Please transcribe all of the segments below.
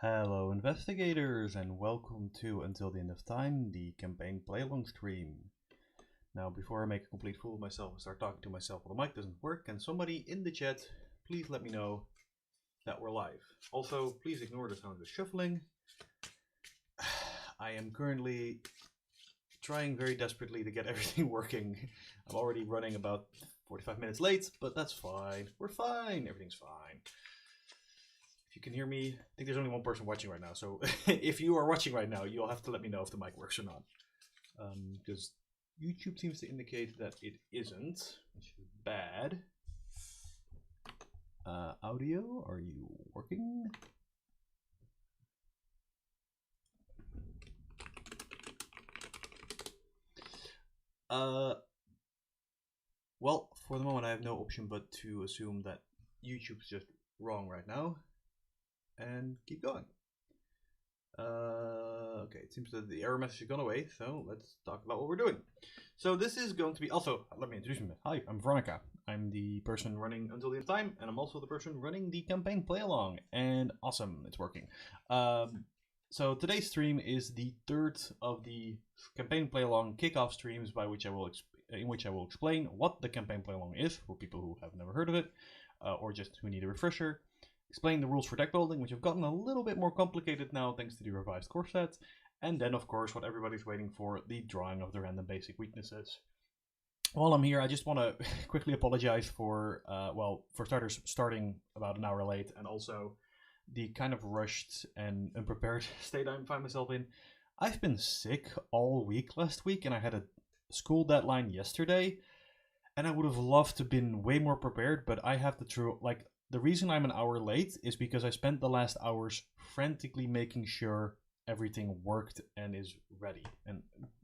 Hello investigators and welcome to Until the End of Time, the campaign play-along stream. Now before I make a complete fool of myself and start talking to myself while the mic doesn't work, can somebody in the chat please let me know that we're live. Also, please ignore the sound of the shuffling. I am currently trying very desperately to get everything working. I'm already running about 45 minutes late, but that's fine. We're fine, everything's fine. If you can hear me, I think there's only one person watching right now, so if you are watching right now, you'll have to let me know if the mic works or not. Because YouTube seems to indicate that it isn't, which is bad. Audio, are you working? Well, for the moment I have no option but to assume that YouTube's just wrong right now. And keep going. Okay, it seems that the error message has gone away, so let's talk about what we're doing. So this is going to be, also, let me introduce myself. Hi, I'm Veronica. I'm the person running Until the End of Time, and I'm also the person running the campaign play-along, and awesome, it's working. So today's stream is the third of the campaign play-along kickoff streams in which I will explain what the campaign play-along is for people who have never heard of it, or just who need a refresher. Explain the rules for deck building, which have gotten a little bit more complicated now thanks to the revised core set. And then, of course, what everybody's waiting for, the drawing of the random basic weaknesses. While I'm here, I just want to quickly apologize for, well, for starters, starting about an hour late, and also the kind of rushed and unprepared state I find myself in. I've been sick all week last week, and I had a school deadline yesterday, and I would have loved to have been way more prepared, but I have the true, like, the reason I'm an hour late is because I spent the last hours frantically making sure everything worked and is ready. And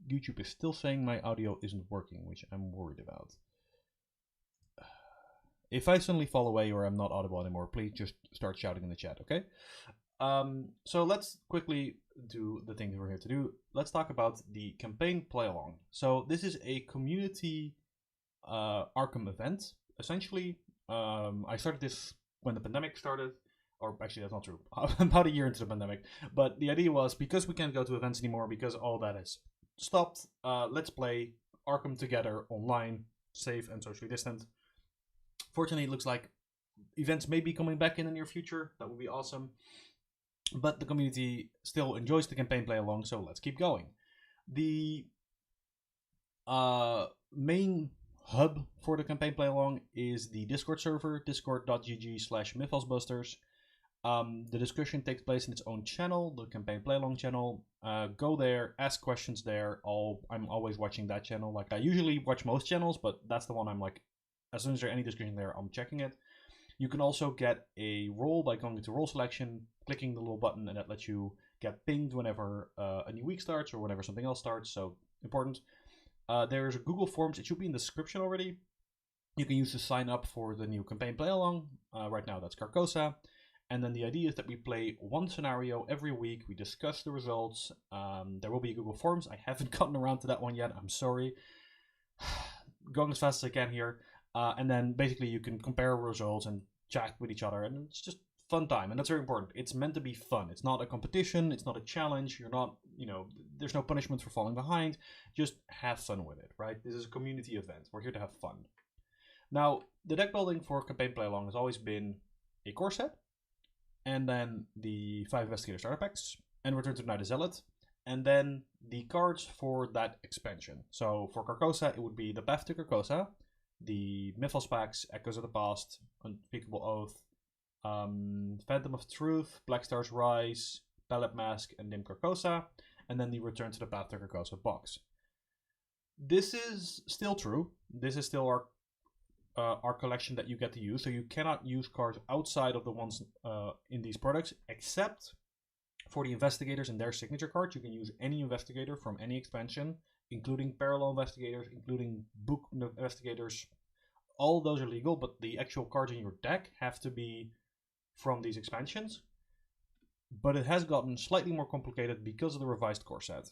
YouTube is still saying my audio isn't working, which I'm worried about. If I suddenly fall away or I'm not audible anymore, please just start shouting in the chat, okay? So let's quickly do the things we're here to do. Let's talk about the campaign play-along. So this is a community Arkham event, essentially. I started this when the pandemic started, or actually that's not true, about a year into the pandemic, but the idea was, because we can't go to events anymore, because all that has stopped, let's play Arkham together online, safe and socially distant. Fortunately, it looks like events may be coming back in the near future. That would be awesome, but the community still enjoys the campaign play along, so let's keep going. The main hub for the campaign play along is the Discord server, discord.gg/mythosbusters. The discussion takes place in its own channel, the campaign play along channel. Go there, ask questions there. I'm always watching that channel. Like, I usually watch most channels, but that's the one I'm like, as soon as there's any discussion there, I'm checking it. You can also get a role by going into role selection, clicking the little button, and that lets you get pinged whenever a new week starts or whenever something else starts. So important. There's a Google Forms. It should be in the description already. You can use to sign up for the new campaign play along. Right now that's Carcosa. And then the idea is that we play one scenario every week. We discuss the results. There will be a Google Forms. I haven't gotten around to that one yet. I'm sorry. Going as fast as I can here. And then basically you can compare results and chat with each other. And it's just fun time. And that's very important. It's meant to be fun. It's not a competition. It's not a challenge. You're not, there's no punishment for falling behind. Just have fun with it, right? This is a community event. We're here to have fun. Now, the deck building for campaign play along has always been a core set, and then the 5 investigator starter packs, and Return to the Night of Zealot, and then the cards for that expansion. So for Carcosa, it would be the Path to Carcosa, the Mythos packs, Echoes of the Past, Unspeakable Oath, Phantom of Truth, Black Star's Rise, Palette Mask, and Dim Carcosa, and then the Return to the Path to Carcosa box. This is still true. This is still our collection that you get to use. So you cannot use cards outside of the ones in these products, except for the investigators and their signature cards. You can use any investigator from any expansion, including parallel investigators, including book investigators. All of those are legal, but the actual cards in your deck have to be from these expansions. But it has gotten slightly more complicated because of the revised core set.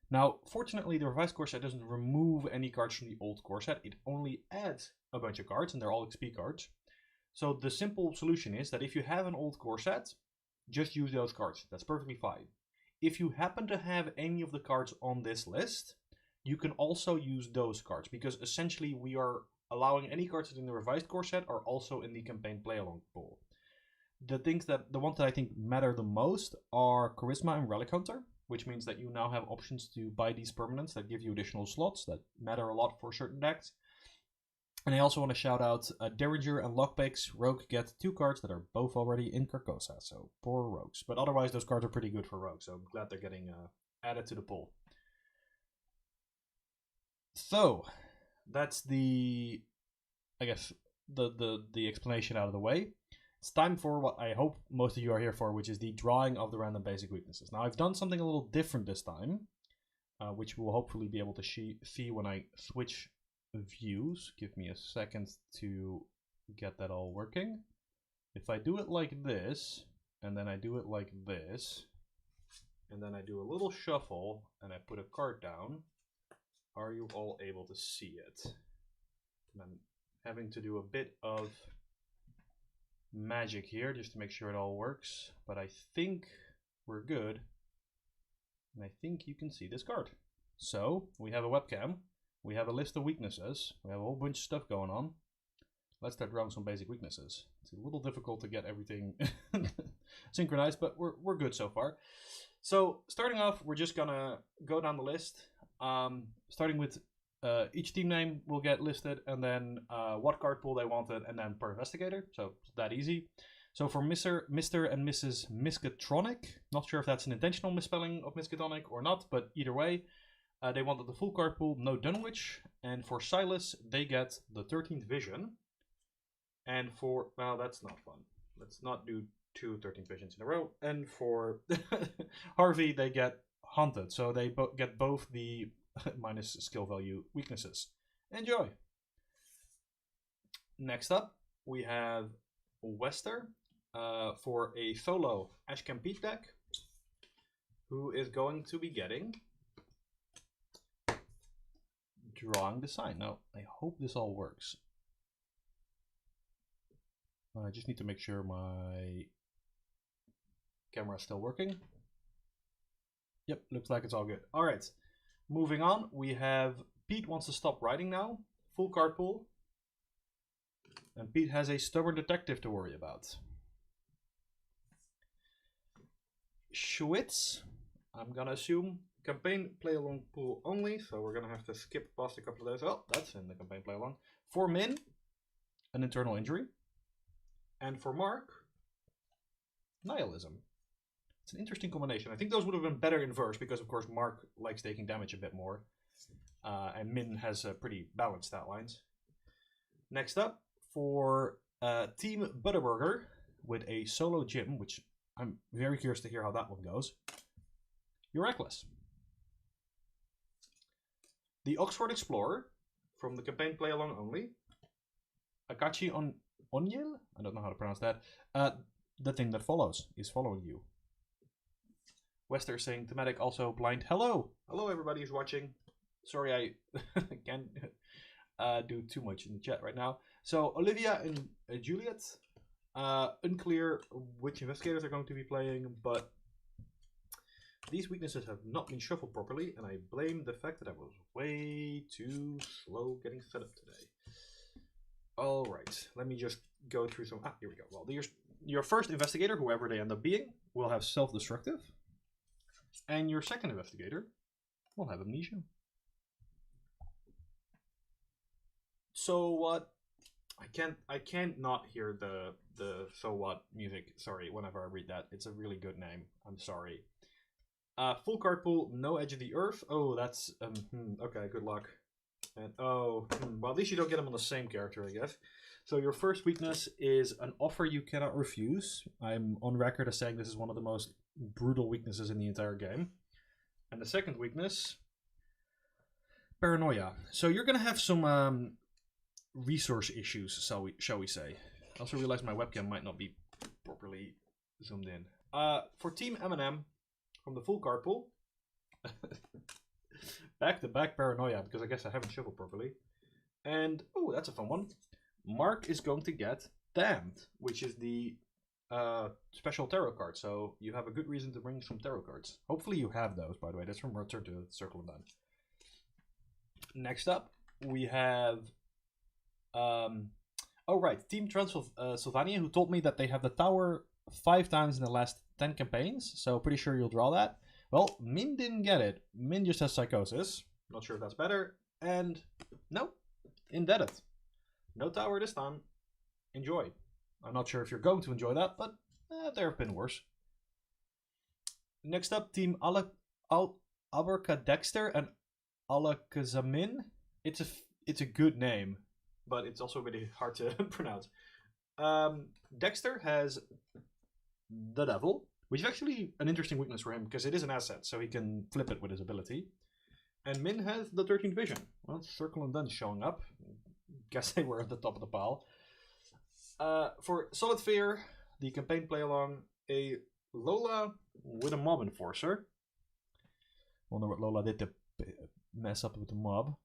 Now, fortunately, the revised core set doesn't remove any cards from the old core set. It only adds a bunch of cards, and they're all XP cards. So the simple solution is that if you have an old core set, just use those cards. That's perfectly fine. If you happen to have any of the cards on this list, you can also use those cards, because essentially we are allowing any cards in the revised core set are also in the campaign play along pool. The ones that I think matter the most are Charisma and Relic Hunter, which means that you now have options to buy these permanents that give you additional slots that matter a lot for certain decks. And I also want to shout out Derringer and Lockpicks. Rogue get 2 cards that are both already in Carcosa, so poor Rogues. But otherwise, those cards are pretty good for Rogue, so I'm glad they're getting added to the pool. So, that's the explanation out of the way. It's time for what I hope most of you are here for, which is the drawing of the random basic weaknesses. Now, I've done something a little different this time, which we'll hopefully be able to see when I switch views. Give me a second to get that all working. If I do it like this, and then I do it like this, and then I do a little shuffle, and I put a card down, are you all able to see it? And I'm having to do a bit of magic here just to make sure it all works, but I think we're good, and I think you can see this card. So we have a webcam, we have a list of weaknesses, we have a whole bunch of stuff going on. Let's start drawing some basic weaknesses. It's a little difficult to get everything synchronized, but we're good so far. So starting off, we're just gonna go down the list, starting with each team name will get listed, and then what card pool they wanted, and then per investigator. So it's that easy. So for Mr. and Mrs. Miskatonic, not sure if that's an intentional misspelling of Miskatonic or not, but either way, they wanted the full card pool, no Dunwich. And for Silas, they get the 13th Vision. And for, well, that's not fun. Let's not do 2 13th Visions in a row. And for Harvey, they get Haunted. So they get both the minus skill value weaknesses. Enjoy! Next up, we have Wester for a solo Ashcan Peak deck, who is going to be getting Drawing the Sign. Now, I hope this all works. I just need to make sure my camera is still working. Yep, looks like it's all good. All right, moving on. We have Pete wants to stop writing now. Full card pool. And Pete has a stubborn detective to worry about. Schwitz, I'm gonna assume campaign play along pool only, so we're gonna have to skip past a couple of those. Oh, that's in the campaign play along. For Min, an internal injury. And for Mark, Nihilism. It's an interesting combination. I think those would have been better in verse because, of course, Mark likes taking damage a bit more. And Min has pretty balanced stat lines. Next up, for Team Butterburger with a solo gym, which I'm very curious to hear how that one goes. You're Reckless. The Oxford Explorer from the campaign play along only. Akachi Onyil? I don't know how to pronounce that. The thing that follows is following you. Wester saying thematic also blind. Hello! Hello everybody who's watching. Sorry I can't do too much in the chat right now. So Olivia and Juliet. Unclear which investigators are going to be playing, but these weaknesses have not been shuffled properly, and I blame the fact that I was way too slow getting set up today. Alright, let me just go through some... here we go. Well, your first investigator, whoever they end up being, will have self-destructive. And your second investigator will have amnesia. So what? I can't not hear the so what music. Sorry, whenever I read that. It's a really good name. I'm sorry. Full card pool, no Edge of the Earth. Oh, that's okay. Good luck. And well, at least you don't get them on the same character, I guess. So your first weakness is an offer you cannot refuse. I'm on record as saying this is one of the most brutal weaknesses in the entire game. And the second weakness, paranoia. So you're gonna have some resource issues, shall we say. I also realized my webcam might not be properly zoomed in. For Team M&M from the full card pool, back-to-back paranoia, because I guess I haven't shuffled properly. And oh, that's a fun one. Mark is going to get Damned, which is the special tarot cards, so you have a good reason to bring some tarot cards. Hopefully you have those, by the way. That's from Return to the Circle of Done. Next up, we have... oh, right. Team Transylvania, who told me that they have the tower 5 times in the last 10 campaigns, so pretty sure you'll draw that. Well, Min didn't get it. Min just has Psychosis. Not sure if that's better. And, no, Indebted. No tower this time. Enjoy. I'm not sure if you're going to enjoy that, but there have been worse. Next up, Team Aberka Dexter and Alakazamin. It's a good name, but it's also really hard to pronounce. Dexter has the Devil, which is actually an interesting weakness for him because it is an asset, so he can flip it with his ability. And Min has the 13th Vision. Well, Circle and Done showing up. Guess they were at the top of the pile. For Solid Fear, the campaign play along, a Lola with a Mob Enforcer. Wonder what Lola did to mess up with the mob.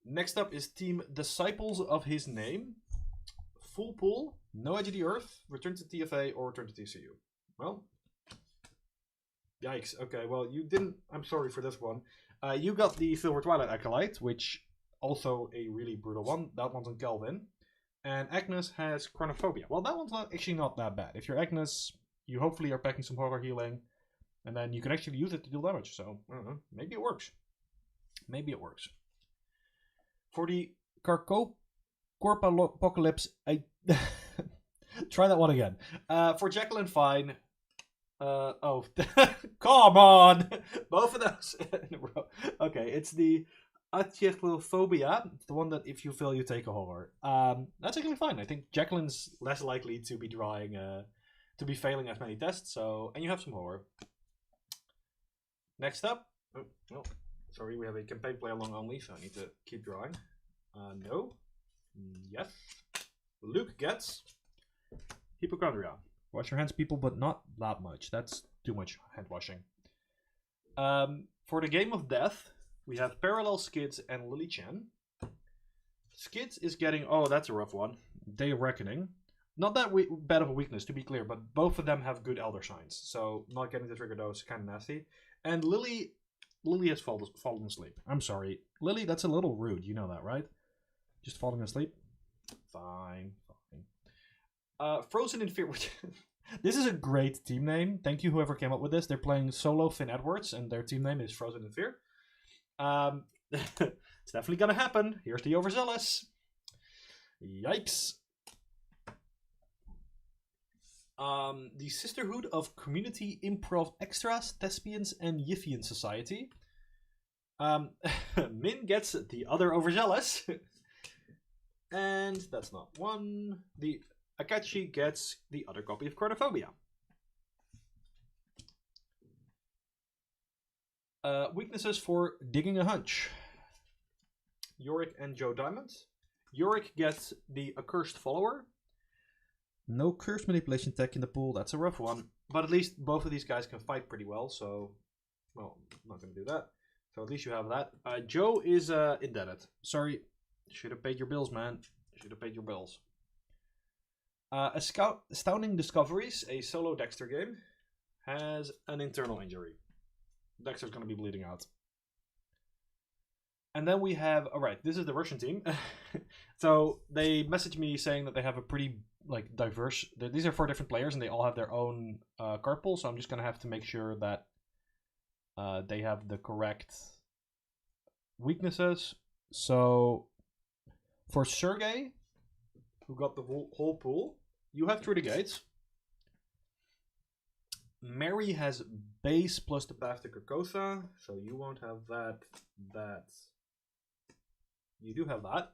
Next up is Team Disciples of His Name. Full pool, no Edge of the Earth, return to TFA or return to TCU. Well, yikes. Okay, well, you didn't. I'm sorry for this one. You got the Silver Twilight Acolyte, which also a really brutal one. That one's on Kelvin. And Agnes has Chronophobia. Well, that one's actually not that bad. If you're Agnes, you hopefully are packing some horror healing, and then you can actually use it to deal damage. So, I don't know. Maybe it works. Maybe it works. For the Corpocalypse, I try that one again. For Jacqueline Fine. Oh, come on! Both of those in a row. Okay, it's the Achyphobia, the one that if you fail, you take a horror. That's actually fine. I think Jacqueline's less likely to be drawing, to be failing as many tests. So, and you have some horror. Next up, sorry, we have a campaign play along only, so I need to keep drawing. No, yes. Luke gets Hypochondria. Wash your hands, people, but not that much. That's too much hand washing. For the Game of Death, we have Parallel Skids and Lily Chen. Skids is getting... Oh, that's a rough one. Day of Reckoning. Not that bad of a weakness, to be clear, but both of them have good Elder Signs. So not getting to trigger those is kind of nasty. And Lily has fallen asleep. I'm sorry. Lily, that's a little rude. You know that, right? Just falling asleep? Fine. Frozen in Fear. This is a great team name. Thank you, whoever came up with this. They're playing solo Finn Edwards, and their team name is Frozen in Fear. It's definitely gonna happen. Here's the Overzealous. Yikes. The Sisterhood of Community Improv Extras, Thespians, and Yiffian Society. Min gets the other Overzealous. And that's not one. The Akachi gets the other copy of Chronophobia. Weaknesses for Digging a Hunch. Yorick and Joe Diamond. Yorick gets the Accursed Follower. No curse manipulation tech in the pool. That's a rough one. But at least both of these guys can fight pretty well. So, well, I'm not going to do that. So at least you have that. Joe is indebted. Sorry. Should have paid your bills, man. Should have paid your bills. Astounding Discoveries, a solo Dexter game, has an internal injury. Dexter's going to be bleeding out. And then we have... Alright, this is the Russian team. So they messaged me saying that they have a pretty diverse... These are 4 different players and they all have their own card pool. So I'm just going to have to make sure that they have the correct weaknesses. So for Sergey, who got the whole pool, you have Through the Gates. Mary has base plus the path to Carcosa, so you won't have that. You do have that.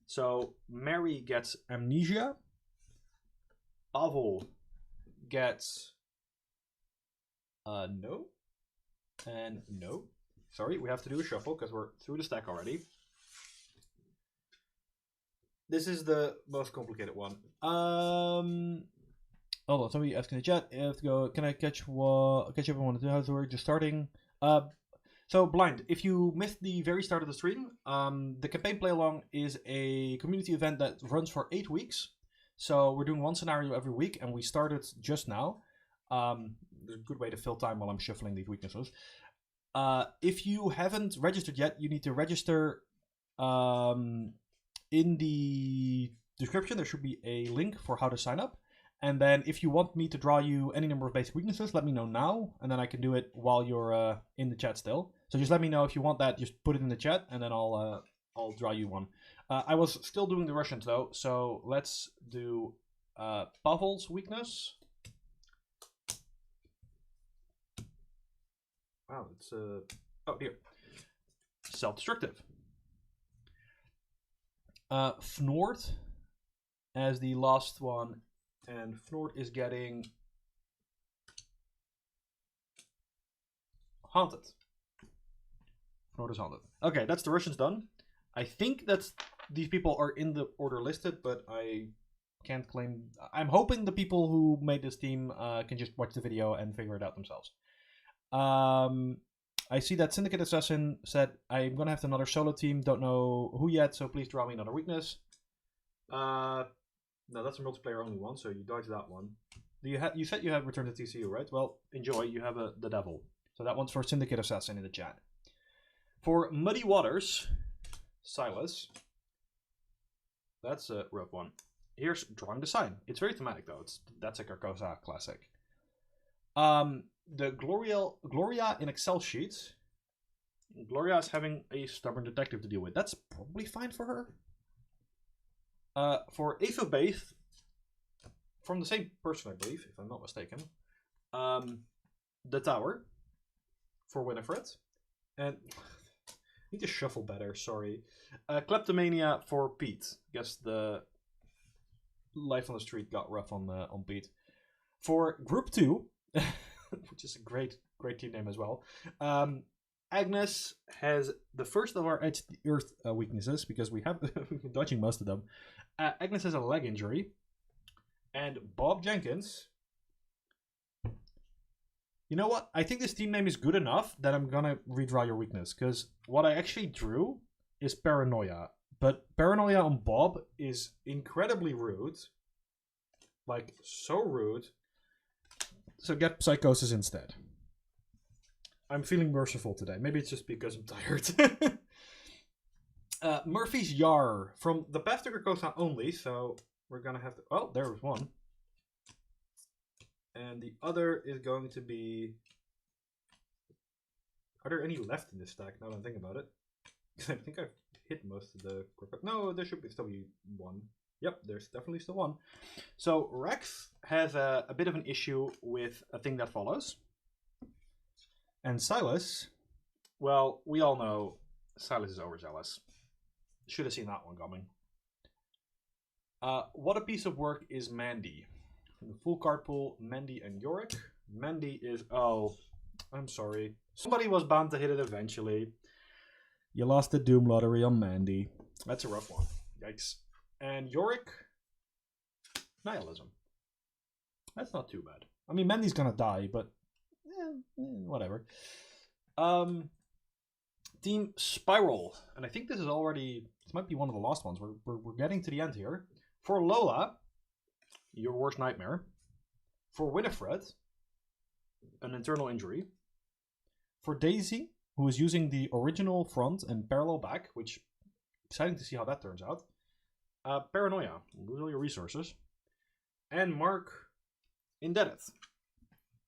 So Mary gets Amnesia. Pavel gets no. And no. Sorry, we have to do a shuffle because we're through the stack already. This is the most complicated one. Oh, somebody asking in the chat. I have to go. Can I catch everyone? How's it work? Just starting. So Blind, if you missed the very start of the stream, the campaign play along is a community event that runs for 8 weeks. So we're doing one scenario every week, and we started just now. There's a good way to fill time while I'm shuffling these weaknesses. If you haven't registered yet, you need to register. In the description, there should be a link for how to sign up. And then if you want me to draw you any number of basic weaknesses, let me know now, and then I can do it while you're in the chat still. So just let me know if you want that. Just put it in the chat, and then I'll draw you one. I was still doing the Russians though, so let's do Pavel's weakness. Wow, it's oh here, self-destructive. Fnord as the last one, and Fnord is getting haunted. Fnord is haunted. Okay, that's the Russians done. I think that these people are in the order listed, but I can't claim. I'm hoping the people who made this team can just watch the video and figure it out themselves. I see that Syndicate Assassin said, I'm going to have another solo team. Don't know who yet, so please draw me another weakness. No, that's a multiplayer only one, so you dodge that one. You said you had Return to TCU, right? Well, enjoy. You have the Devil. So that one's for Syndicate Assassin in the chat. For Muddy Waters, Silas. That's a rough one. Here's Drawing the Sign. It's very thematic, though. That's a Carcosa classic. The Gloria in Excel sheets. Gloria is having a stubborn detective to deal with. That's probably fine for her. For Ava Baith, from the same person, I believe, if I'm not mistaken. The Tower for Winifred. And I need to shuffle better, sorry. Kleptomania for Pete. Guess the life on the street got rough on Pete. For Group 2, which is a great team name as well. Agnes has the first of our Edge to the Earth weaknesses, because we've been dodging most of them. Agnes has a leg injury. And Bob Jenkins. You know what? I think this team name is good enough that I'm gonna redraw your weakness, because what I actually drew is Paranoia. But Paranoia on Bob is incredibly rude. Like, so rude. So get Psychosis instead. I'm feeling merciful today. Maybe it's just because I'm tired. Murphy's Yar from the Path to Carcosa only, so we're gonna have to. Oh, there was one. And the other is going to be. Are there any left in this stack now that I'm thinking about it? I think I've hit most of the. No, there should still be one. Yep, there's definitely still one. So Rex has a bit of an issue with a thing that follows. And Silas, well, we all know Silas is overzealous. Should have seen that one coming. What a piece of work is Mandy? From the full card pool, Mandy and Yorick. Mandy is, oh, I'm sorry. Somebody was bound to hit it eventually. You lost the Doom Lottery on Mandy. That's a rough one. Yikes. And Yorick, Nihilism. That's not too bad. I mean, Mandy's gonna die, but whatever. Team Spiral, and I think this is already. This might be one of the last ones. We're getting to the end here. For Lola, your worst nightmare. For Winifred, an internal injury. For Daisy, who is using the original front and parallel back, which exciting to see how that turns out. Paranoia, lose all your resources. And Mark, Indebted.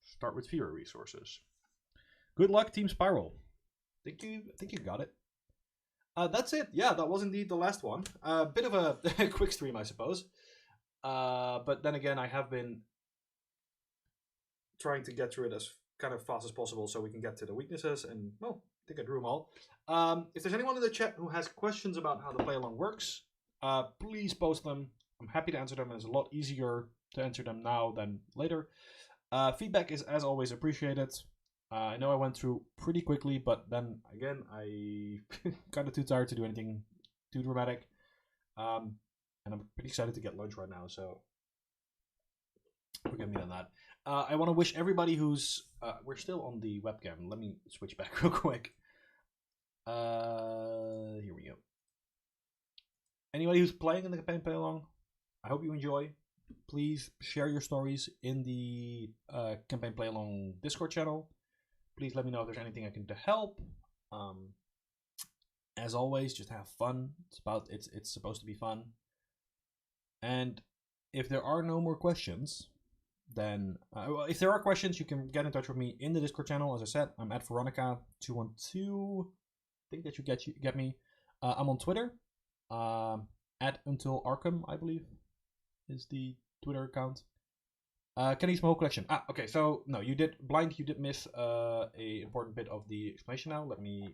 Start with fewer resources. Good luck, Team Spiral. I think you got it. That's it. Yeah, that was indeed the last one. A bit of a quick stream, I suppose. But then again, I have been trying to get through it as kind of fast as possible so we can get to the weaknesses. And, well, I think I drew them all. If there's anyone in the chat who has questions about how the play-along works, please post them. I'm happy to answer them. It's a lot easier to answer them now than later. Feedback is, as always, appreciated. I know I went through pretty quickly, but then again, I kind of too tired to do anything too dramatic. And I'm pretty excited to get lunch right now, so forgive me on that. I want to wish everybody who's... we're still on the webcam. Let me switch back real quick. Here we go. Anybody who's playing in the campaign play along, I hope you enjoy. Please share your stories in the Campaign Play Along Discord channel. Please let me know if there's anything I can do to help. As always, just have fun. It's supposed to be fun. And if there are no more questions, then if there are questions, you can get in touch with me in the Discord channel. As I said, I'm at Veronica212. I think that you get me. I'm on Twitter. At Until Arkham, I believe, is the Twitter account. Kenny's Whole Collection. Okay. So no, you did miss a important bit of the explanation. Now let me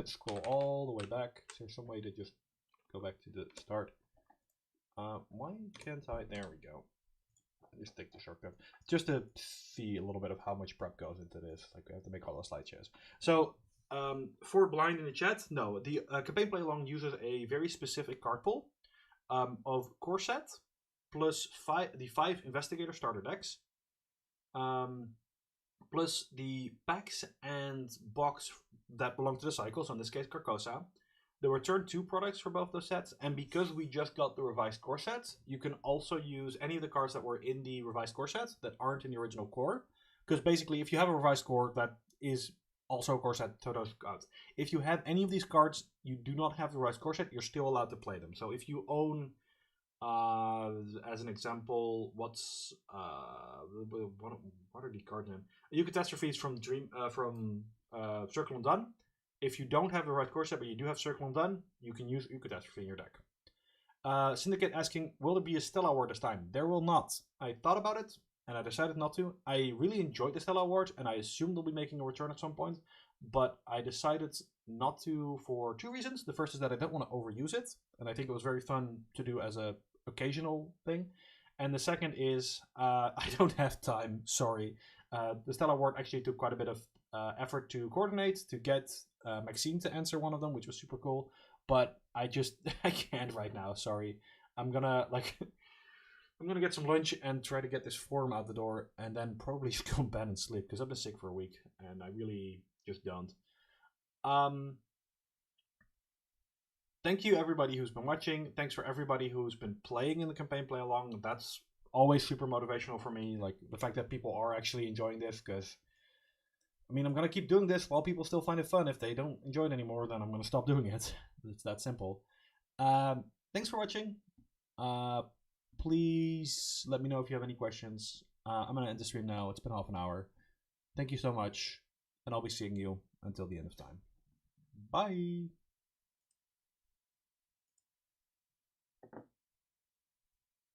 scroll all the way back. Is there some way to just go back to the start? Why can't I? There we go. Just take the shortcut just to see a little bit of how much prep goes into this. Like I have to make all the slideshows. So for blind in the chat, no, the Campaign Play Along uses a very specific card pool of core set plus the 5 investigator starter decks, plus the packs and box that belong to the cycle. So in this case, Carcosa. There were turn 2 products for both those sets, and because we just got the revised core sets, you can also use any of the cards that were in the revised core sets that aren't in the original core. Because basically, if you have a revised core that is also a core set, to those cards. If you have any of these cards, you do not have the revised core set, you're still allowed to play them. So if you own, as an example, what are the card name? Eucatastrophes from Circle and Done. If you don't have the right core set, but you do have Circle and Done, you can use Eucatastrophe in your deck. Syndicate asking, will there be a Stella Award this time? There will not. I thought about it, and I decided not to. I really enjoyed the Stella Award, and I assumed they'll be making a return at some point, but I decided not to for 2 reasons. The first is that I don't want to overuse it, and I think it was very fun to do as a occasional thing. And the second is, I don't have time, sorry. The Stella Award actually took quite a bit of effort to coordinate, to get Maxine to answer one of them, which was super cool. But I can't right now. Sorry. I'm gonna get some lunch and try to get this form out the door, and then probably just go to bed and sleep because I've been sick for a week and I really just don't. Thank you everybody who's been watching. Thanks for everybody who's been playing in the Campaign Play Along. That's always super motivational for me. Like the fact that people are actually enjoying this, because I mean, I'm going to keep doing this while people still find it fun. If they don't enjoy it anymore, then I'm going to stop doing it. It's that simple. Thanks for watching. Please let me know if you have any questions. I'm going to end the stream now. It's been half an hour. Thank you so much. And I'll be seeing you until the end of time. Bye.